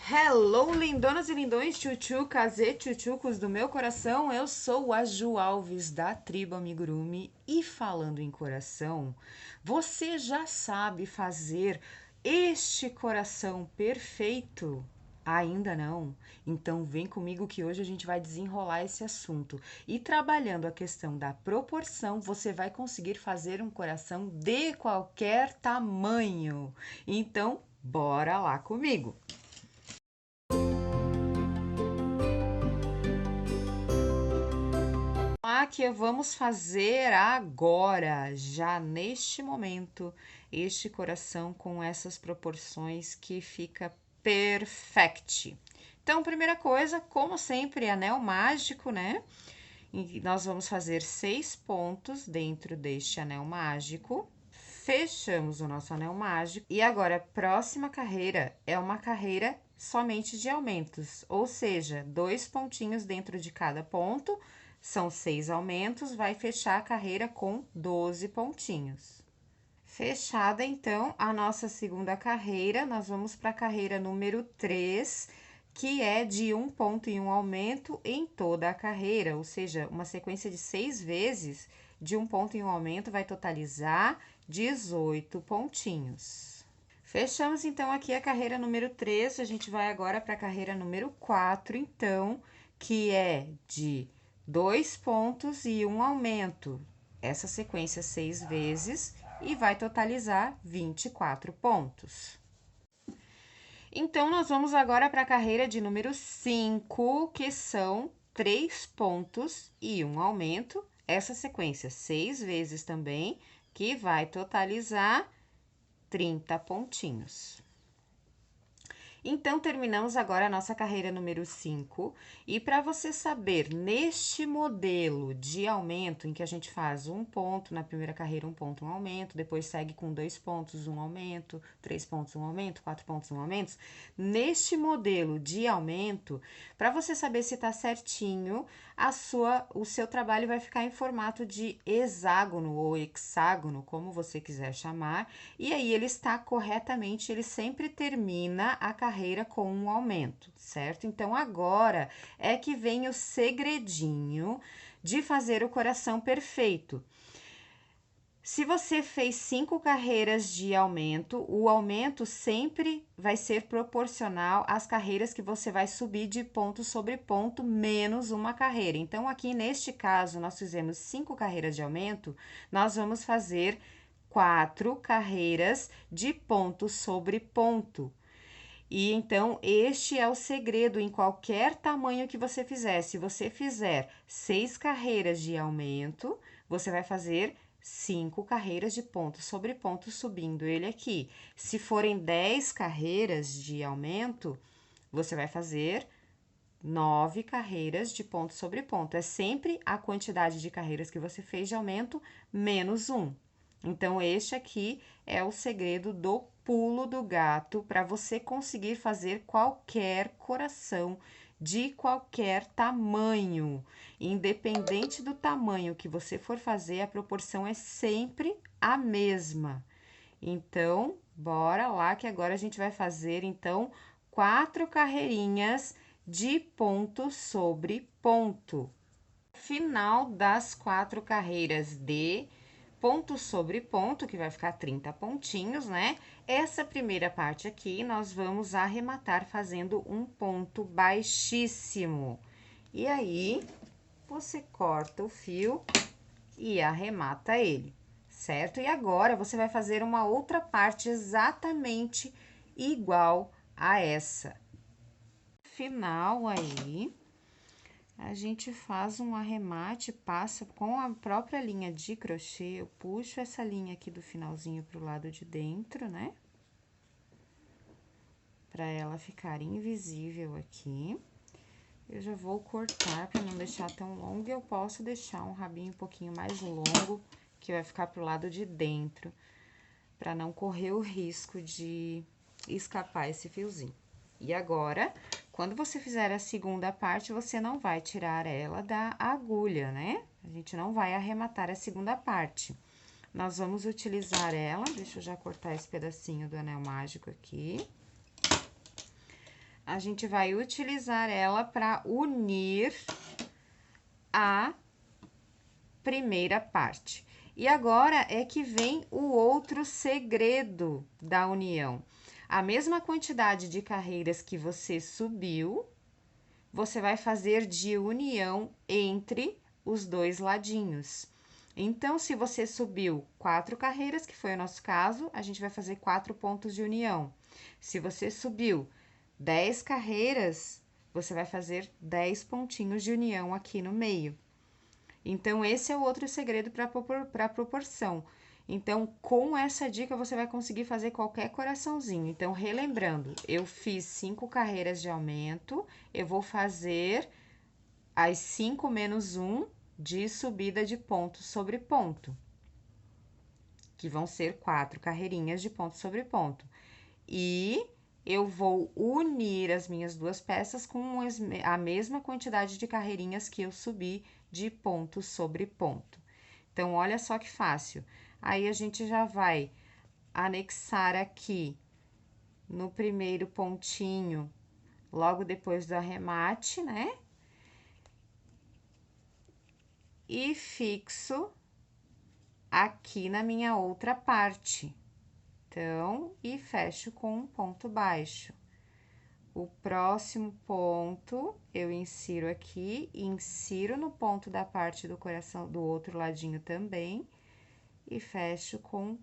Hello, lindonas e lindões, tchutchucas e tchutchucos do meu coração. Eu sou a Ju Alves da tribo Amigurumi e falando em coração, você já sabe fazer este coração perfeito? Ainda não? Então vem comigo que hoje a gente vai desenrolar esse assunto. E trabalhando a questão da proporção, você vai conseguir fazer um coração de qualquer tamanho. Então, bora lá comigo! Que vamos fazer agora, já neste momento, este coração com essas proporções que fica perfect. Então, primeira coisa, como sempre, anel mágico, né? E nós vamos fazer 6 pontos dentro deste anel mágico. Fechamos o nosso anel mágico. E agora, a próxima carreira é uma carreira somente de aumentos, ou seja, 2 pontinhos dentro de cada ponto. São 6 aumentos, vai fechar a carreira com 12 pontinhos. Fechada, então, a nossa segunda carreira, nós vamos para a carreira número 3, que é de 1 ponto e 1 aumento em toda a carreira, ou seja, uma sequência de 6 vezes de 1 ponto e 1 aumento vai totalizar 18 pontinhos. Fechamos, então, aqui a carreira número 3, a gente vai agora para a carreira número 4, então, que é de 2 pontos e 1 aumento. Essa sequência 6 vezes e vai totalizar 24 pontos. Então, nós vamos agora para a carreira de número 5, que são 3 pontos e 1 aumento. Essa sequência 6 vezes também, que vai totalizar 30 pontinhos. Então, terminamos agora a nossa carreira número 5. E para você saber, neste modelo de aumento, em que a gente faz 1 ponto na primeira carreira, 1 ponto, 1 aumento, depois segue com 2 pontos, 1 aumento, 3 pontos, 1 aumento, 4 pontos, 1 aumento. Neste modelo de aumento, para você saber se está certinho, o seu trabalho vai ficar em formato de hexágono ou hexágono, como você quiser chamar. E aí, ele está corretamente, ele sempre termina a carreira com um aumento, certo? Então, agora é que vem o segredinho de fazer o coração perfeito. Se você fez 5 carreiras de aumento, o aumento sempre vai ser proporcional às carreiras que você vai subir de ponto sobre ponto, menos uma carreira. Então, aqui neste caso, nós fizemos 5 carreiras de aumento, nós vamos fazer 4 carreiras de ponto sobre ponto. E então, este é o segredo em qualquer tamanho que você fizer. Se você fizer 6 carreiras de aumento, você vai fazer 5 carreiras de ponto sobre ponto subindo ele aqui. Se forem 10 carreiras de aumento, você vai fazer 9 carreiras de ponto sobre ponto. É sempre a quantidade de carreiras que você fez de aumento menos 1. Então, este aqui é o segredo do pulo do gato para você conseguir fazer qualquer coração de qualquer tamanho. Independente do tamanho que você for fazer, a proporção é sempre a mesma. Então, bora lá que agora a gente vai fazer, então, 4 carreirinhas de ponto sobre ponto. Final das 4 carreiras de ponto sobre ponto, que vai ficar 30 pontinhos, né? Essa primeira parte aqui, nós vamos arrematar fazendo um ponto baixíssimo. E aí, você corta o fio e arremata ele, certo? E agora, você vai fazer uma outra parte exatamente igual a essa. Final aí, a gente faz um arremate, passa com a própria linha de crochê, eu puxo essa linha aqui do finalzinho pro lado de dentro, né? Pra ela ficar invisível aqui. Eu já vou cortar pra não deixar tão longo e eu posso deixar um rabinho um pouquinho mais longo, que vai ficar pro lado de dentro, pra não correr o risco de escapar esse fiozinho. E agora, quando você fizer a segunda parte, você não vai tirar ela da agulha, né? A gente não vai arrematar a segunda parte. Nós vamos utilizar ela, deixa eu já cortar esse pedacinho do anel mágico aqui. a gente vai utilizar ela para unir a primeira parte. E agora é que vem o outro segredo da união. A mesma quantidade de carreiras que você subiu, você vai fazer de união entre os dois ladinhos. Então, se você subiu 4 carreiras, que foi o nosso caso, a gente vai fazer 4 pontos de união. Se você subiu 10 carreiras, você vai fazer 10 pontinhos de união aqui no meio. Então, esse é o outro segredo para a proporção. Então, com essa dica, você vai conseguir fazer qualquer coraçãozinho. Então, relembrando, eu fiz 5 carreiras de aumento, eu vou fazer as 5 menos 1 de subida de ponto sobre ponto, que vão ser 4 carreirinhas de ponto sobre ponto. E eu vou unir as minhas duas peças com a mesma quantidade de carreirinhas que eu subi de ponto sobre ponto. Então, olha só que fácil. Aí, a gente já vai anexar aqui no primeiro pontinho, logo depois do arremate, né? E fixo aqui na minha outra parte. Então, e fecho com um ponto baixo. O próximo ponto, eu insiro aqui, insiro no ponto da parte do coração, do outro ladinho também, e fecho com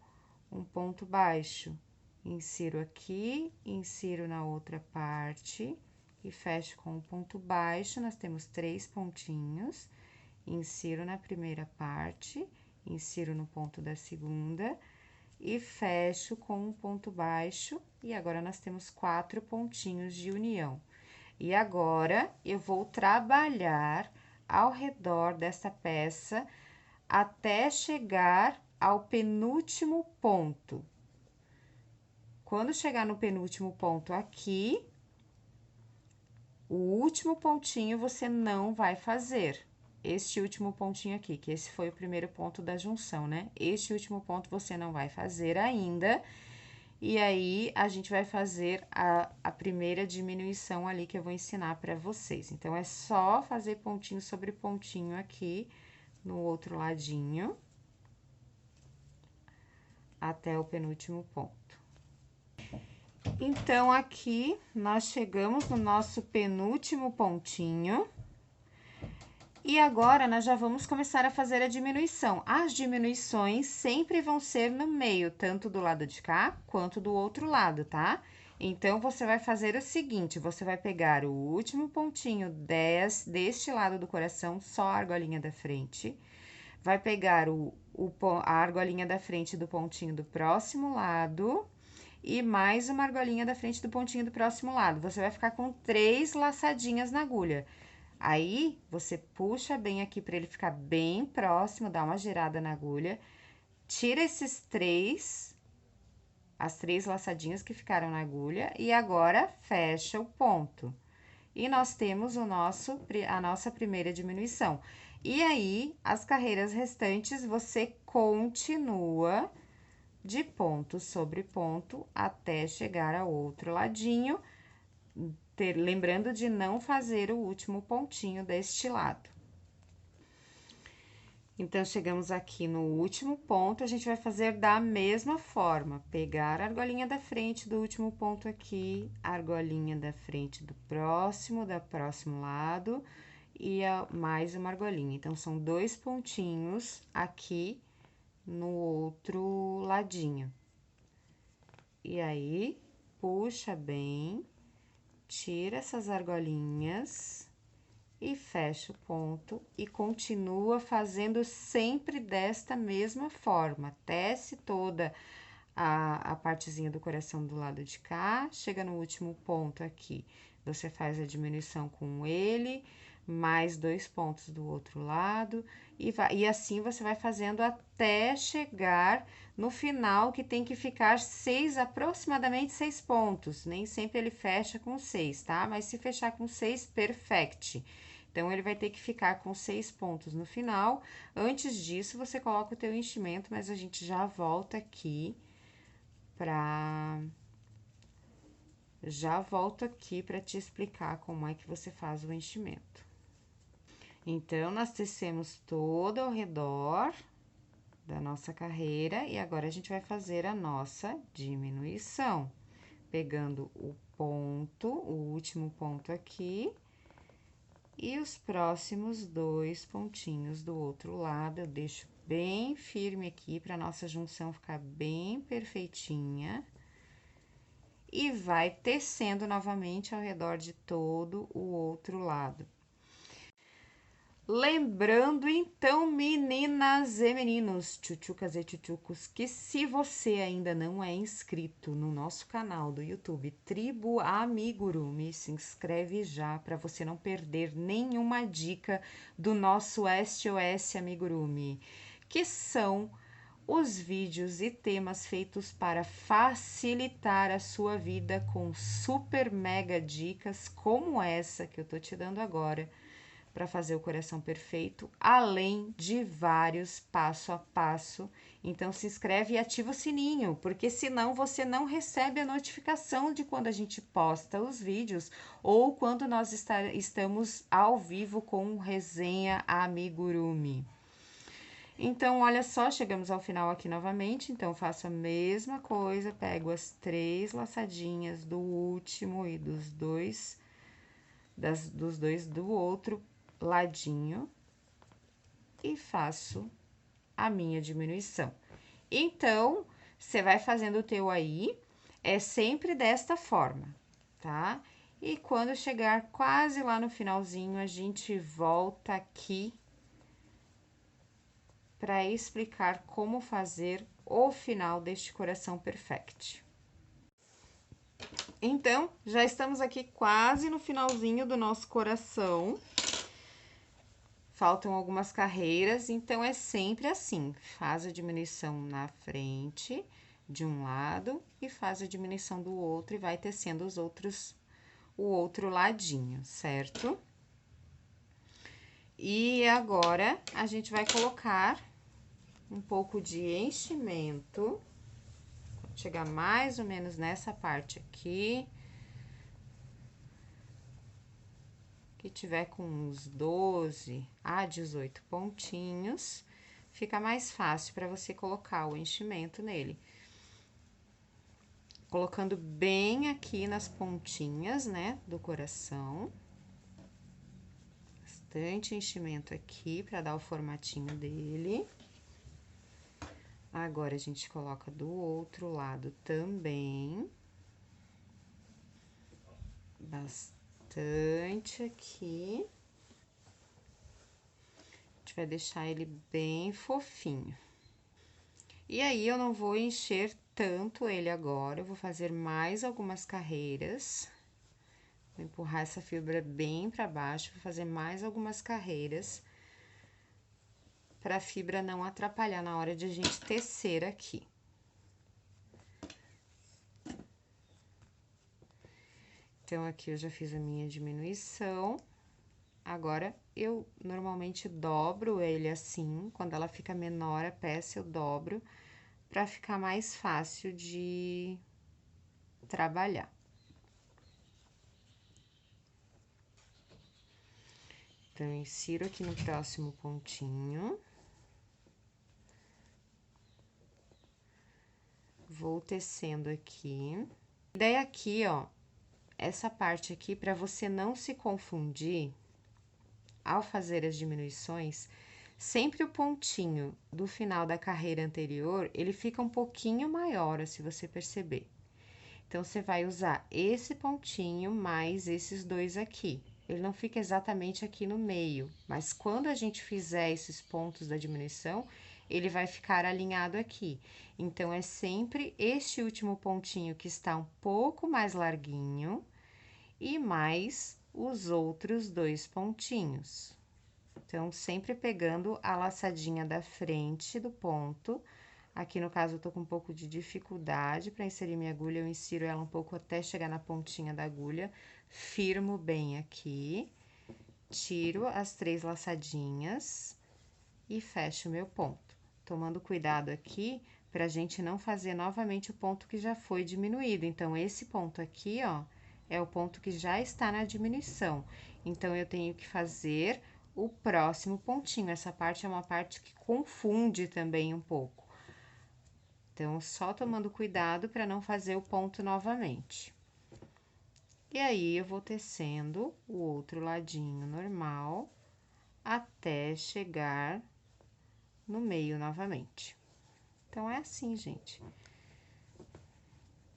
um ponto baixo. Insiro aqui, insiro na outra parte, e fecho com um ponto baixo. Nós temos 3 pontinhos, insiro na primeira parte, insiro no ponto da segunda, e fecho com um ponto baixo, e agora nós temos 4 pontinhos de união. E agora, eu vou trabalhar ao redor dessa peça até chegar ao penúltimo ponto. Quando chegar no penúltimo ponto aqui, o último pontinho você não vai fazer. Este último pontinho aqui, que esse foi o primeiro ponto da junção, né? Este último ponto você não vai fazer ainda. E aí, a gente vai fazer a primeira diminuição ali que eu vou ensinar pra vocês. Então, é só fazer pontinho sobre pontinho aqui no outro ladinho, até o penúltimo ponto. Então, aqui, nós chegamos no nosso penúltimo pontinho. E agora, nós já vamos começar a fazer a diminuição. As diminuições sempre vão ser no meio, tanto do lado de cá, quanto do outro lado, tá? Então, você vai fazer o seguinte, você vai pegar o último pontinho deste lado do coração, só a argolinha da frente. Vai pegar a argolinha da frente do pontinho do próximo lado e mais uma argolinha da frente do pontinho do próximo lado. Você vai ficar com 3 laçadinhas na agulha. Aí, você puxa bem aqui para ele ficar bem próximo, dá uma girada na agulha, tira as 3 laçadinhas que ficaram na agulha, e agora fecha o ponto. E nós temos a nossa primeira diminuição. E aí, as carreiras restantes, você continua de ponto sobre ponto até chegar ao outro ladinho, lembrando de não fazer o último pontinho deste lado. Então, chegamos aqui no último ponto, a gente vai fazer da mesma forma, pegar a argolinha da frente do último ponto aqui, a argolinha da frente do próximo lado, e mais uma argolinha. Então, são 2 pontinhos aqui no outro ladinho. E aí, puxa bem, tira essas argolinhas e fecha o ponto e continua fazendo sempre desta mesma forma. Tece toda a partezinha do coração do lado de cá, chega no último ponto aqui, você faz a diminuição com ele, mais 2 pontos do outro lado, e assim você vai fazendo até chegar no final, que tem que ficar aproximadamente 6 pontos. Nem sempre ele fecha com 6, tá? Mas se fechar com 6, perfect. Então, ele vai ter que ficar com 6 pontos no final. Antes disso, você coloca o teu enchimento, mas a gente já volta aqui para Já volto aqui para te explicar como é que você faz o enchimento. Então, nós tecemos todo ao redor da nossa carreira e agora a gente vai fazer a nossa diminuição. Pegando o ponto, o último ponto aqui, e os próximos 2 pontinhos do outro lado, eu deixo bem firme aqui para nossa junção ficar bem perfeitinha. E vai tecendo novamente ao redor de todo o outro lado. Lembrando, então, meninas e meninos, tchutchucas e tchutchucos, que se você ainda não é inscrito no nosso canal do YouTube Tribo Amigurumi, se inscreve já para você não perder nenhuma dica do nosso SOS Amigurumi, que são os vídeos e temas feitos para facilitar a sua vida com super mega dicas como essa que eu tô te dando agora para fazer o coração perfeito, além de vários passo a passo. Então se inscreve e ativa o sininho, porque senão você não recebe a notificação de quando a gente posta os vídeos ou quando nós estamos ao vivo com resenha Amigurumi. Então, olha só, chegamos ao final aqui novamente, então faço a mesma coisa, pego as 3 laçadinhas do último e dos dois do outro ladinho e faço a minha diminuição. Então, você vai fazendo o teu aí, é sempre desta forma, tá? E quando chegar quase lá no finalzinho, a gente volta aqui para explicar como fazer o final deste coração perfect. Então, já estamos aqui quase no finalzinho do nosso coração. Faltam algumas carreiras, então é sempre assim, faz a diminuição na frente de um lado e faz a diminuição do outro e vai tecendo o outro ladinho, certo? E agora, a gente vai colocar um pouco de enchimento, chegar mais ou menos nessa parte aqui, que tiver com uns 12 a 18 pontinhos, fica mais fácil para você colocar o enchimento nele. Colocando bem aqui nas pontinhas, né, do coração. Bastante enchimento aqui para dar o formatinho dele. Agora, a gente coloca do outro lado também. Bastante aqui. A gente vai deixar ele bem fofinho. E aí, eu não vou encher tanto ele agora, eu vou fazer mais algumas carreiras. Vou empurrar essa fibra bem para baixo, vou fazer mais algumas carreiras para a fibra não atrapalhar na hora de a gente tecer aqui. Então, aqui eu já fiz a minha diminuição. Agora, eu normalmente dobro ele assim, quando ela fica menor a peça, eu dobro, para ficar mais fácil de trabalhar. Então, eu insiro aqui no próximo pontinho. Vou tecendo aqui. Daí, aqui, ó, essa parte aqui, para você não se confundir, ao fazer as diminuições, sempre o pontinho do final da carreira anterior, ele fica um pouquinho maior, se você perceber. Então, você vai usar esse pontinho mais esses dois aqui. Ele não fica exatamente aqui no meio, mas quando a gente fizer esses pontos da diminuição, ele vai ficar alinhado aqui. Então, é sempre este último pontinho que está um pouco mais larguinho e mais os outros 2 pontinhos. Então, sempre pegando a laçadinha da frente do ponto. Aqui, no caso, eu tô com um pouco de dificuldade para inserir minha agulha, eu insiro ela um pouco até chegar na pontinha da agulha, firmo bem aqui, tiro as 3 laçadinhas e fecho o meu ponto. Tomando cuidado aqui pra gente não fazer novamente o ponto que já foi diminuído. Então, esse ponto aqui, ó, é o ponto que já está na diminuição. Então, eu tenho que fazer o próximo pontinho. Essa parte é uma parte que confunde também um pouco. Então, só tomando cuidado para não fazer o ponto novamente. E aí, eu vou tecendo o outro ladinho normal até chegar no meio novamente. Então, é assim, gente.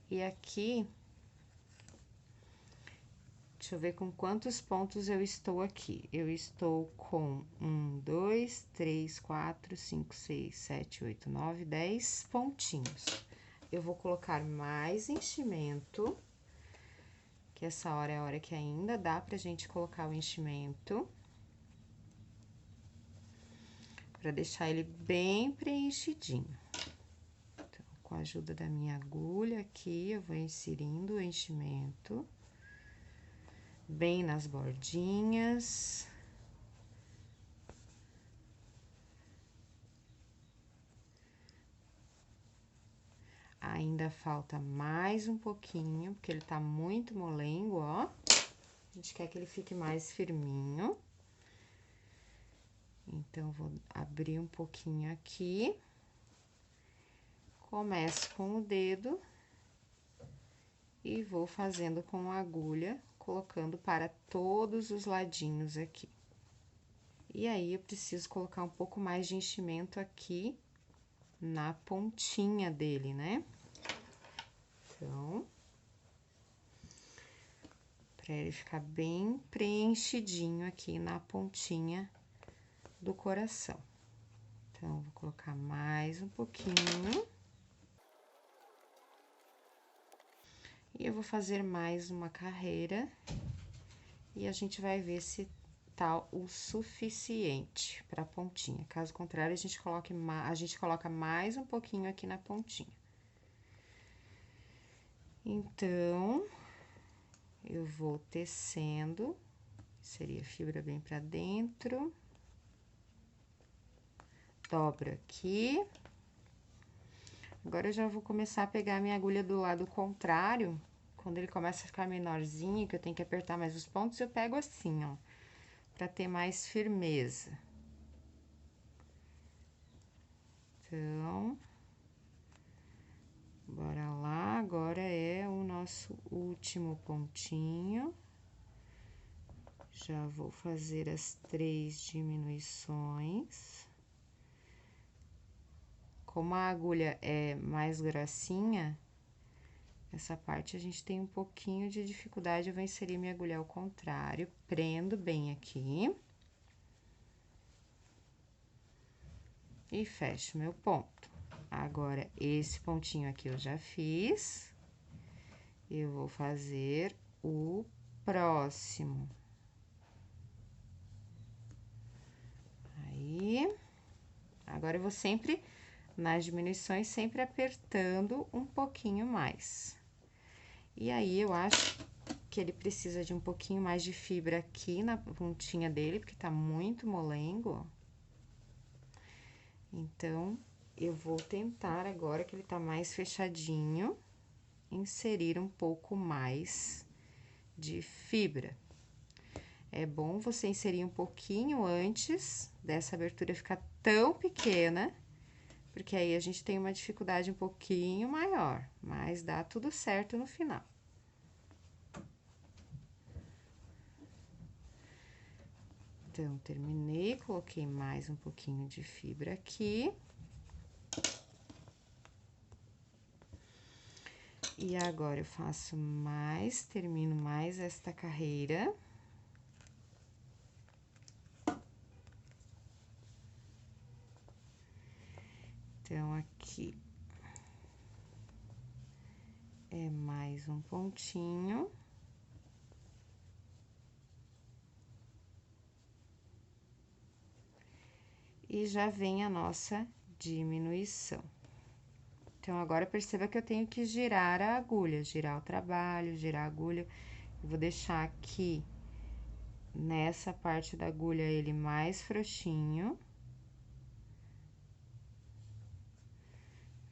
E aqui, deixa eu ver com quantos pontos eu estou aqui. Eu estou com 1, 2, 3, 4, 5, 6, 7, 8, 9, 10 pontinhos. Eu vou colocar mais enchimento, que essa hora é a hora que ainda dá pra gente colocar o enchimento. Pra deixar ele bem preenchidinho. Então, com a ajuda da minha agulha aqui, eu vou inserindo o enchimento bem nas bordinhas. Ainda falta mais um pouquinho, porque ele tá muito molengo, ó. A gente quer que ele fique mais firminho. Então, vou abrir um pouquinho aqui. Começo com o dedo e vou fazendo com a agulha, colocando para todos os ladinhos aqui. E aí, eu preciso colocar um pouco mais de enchimento aqui na pontinha dele, né? Então, para ele ficar bem preenchidinho aqui na pontinha do coração. Então, vou colocar mais um pouquinho. E eu vou fazer mais uma carreira. E a gente vai ver se tá o suficiente para a pontinha. Caso contrário, a gente coloca mais um pouquinho aqui na pontinha. Então, eu vou tecendo, seria fibra bem pra dentro. Dobro aqui. Agora, eu já vou começar a pegar a minha agulha do lado contrário. Quando ele começa a ficar menorzinho, que eu tenho que apertar mais os pontos, eu pego assim, ó, pra ter mais firmeza. Então, bora lá, agora é o nosso último pontinho. Já vou fazer as 3 diminuições. Como a agulha é mais grossinha, essa parte a gente tem um pouquinho de dificuldade. Eu vou inserir minha agulha ao contrário, prendo bem aqui. E fecho meu ponto. Agora, esse pontinho aqui eu já fiz. Eu vou fazer o próximo. Aí, agora eu vou sempre, nas diminuições, sempre apertando um pouquinho mais. E aí, eu acho que ele precisa de um pouquinho mais de fibra aqui na pontinha dele, porque tá muito molengo, ó. Então, eu vou tentar agora que ele tá mais fechadinho, inserir um pouco mais de fibra. É bom você inserir um pouquinho antes dessa abertura ficar tão pequena, porque aí a gente tem uma dificuldade um pouquinho maior, mas dá tudo certo no final. Então, terminei, coloquei mais um pouquinho de fibra aqui. E agora, eu faço mais, termino mais esta carreira. Então, aqui é mais um pontinho. E já vem a nossa diminuição. Então, agora, perceba que eu tenho que girar a agulha, girar o trabalho, girar a agulha. Eu vou deixar aqui, nessa parte da agulha, ele mais frouxinho.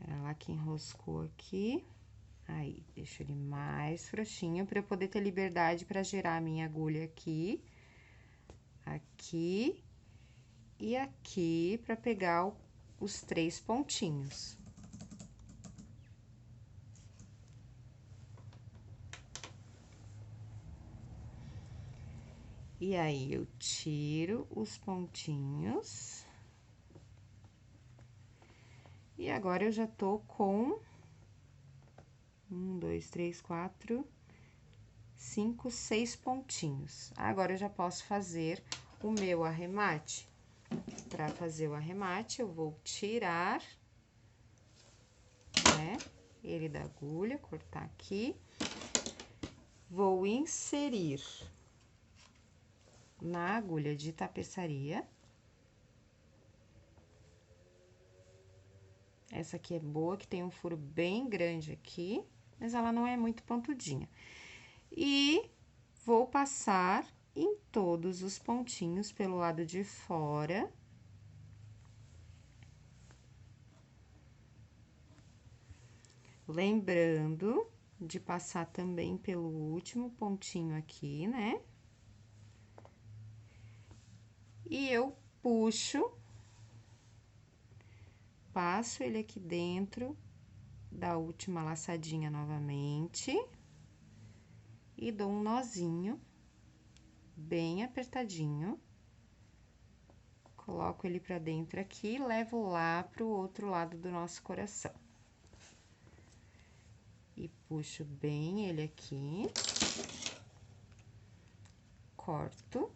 Era lá que enroscou aqui. Aí, deixo ele mais frouxinho para eu poder ter liberdade para girar a minha agulha aqui, aqui e aqui, para pegar os 3 pontinhos. E aí, eu tiro os pontinhos. E agora, eu já tô com 1, 2, 3, 4, 5, 6 pontinhos. Agora, eu já posso fazer o meu arremate. Para fazer o arremate, eu vou tirar, né, ele da agulha, cortar aqui. Vou inserir na agulha de tapeçaria. Essa aqui é boa, que tem um furo bem grande aqui, mas ela não é muito pontudinha. E vou passar em todos os pontinhos pelo lado de fora. Lembrando de passar também pelo último pontinho aqui, né? E eu puxo, passo ele aqui dentro da última laçadinha novamente e dou um nozinho bem apertadinho. Coloco ele pra dentro aqui e levo lá pro outro lado do nosso coração. E puxo bem ele aqui. Corto,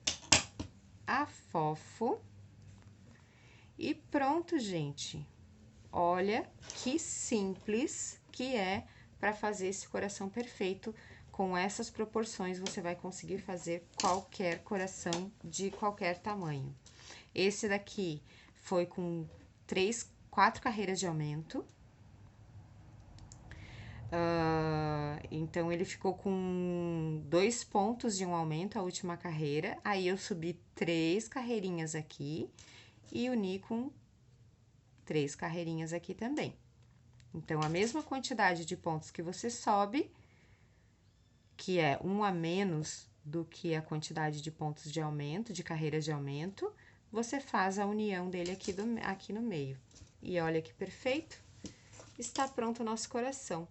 afofo e pronto, gente. Olha que simples que é para fazer esse coração perfeito. Com essas proporções, você vai conseguir fazer qualquer coração de qualquer tamanho. Esse daqui foi com 4 carreiras de aumento. Então, ele ficou com 2 pontos de um aumento, a última carreira. Aí, eu subi 3 carreirinhas aqui e uni com 3 carreirinhas aqui também. Então, a mesma quantidade de pontos que você sobe, que é 1 a menos do que a quantidade de pontos de aumento, de carreiras de aumento, você faz a união dele aqui no meio. E olha que perfeito! Está pronto o nosso coração.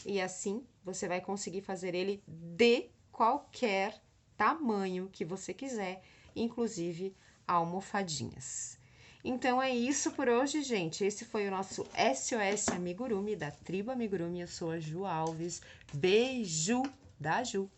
E assim, você vai conseguir fazer ele de qualquer tamanho que você quiser, inclusive almofadinhas. Então, é isso por hoje, gente. Esse foi o nosso SOS Amigurumi, da Tribo Amigurumi. Eu sou a Ju Alves. Beijo da Ju!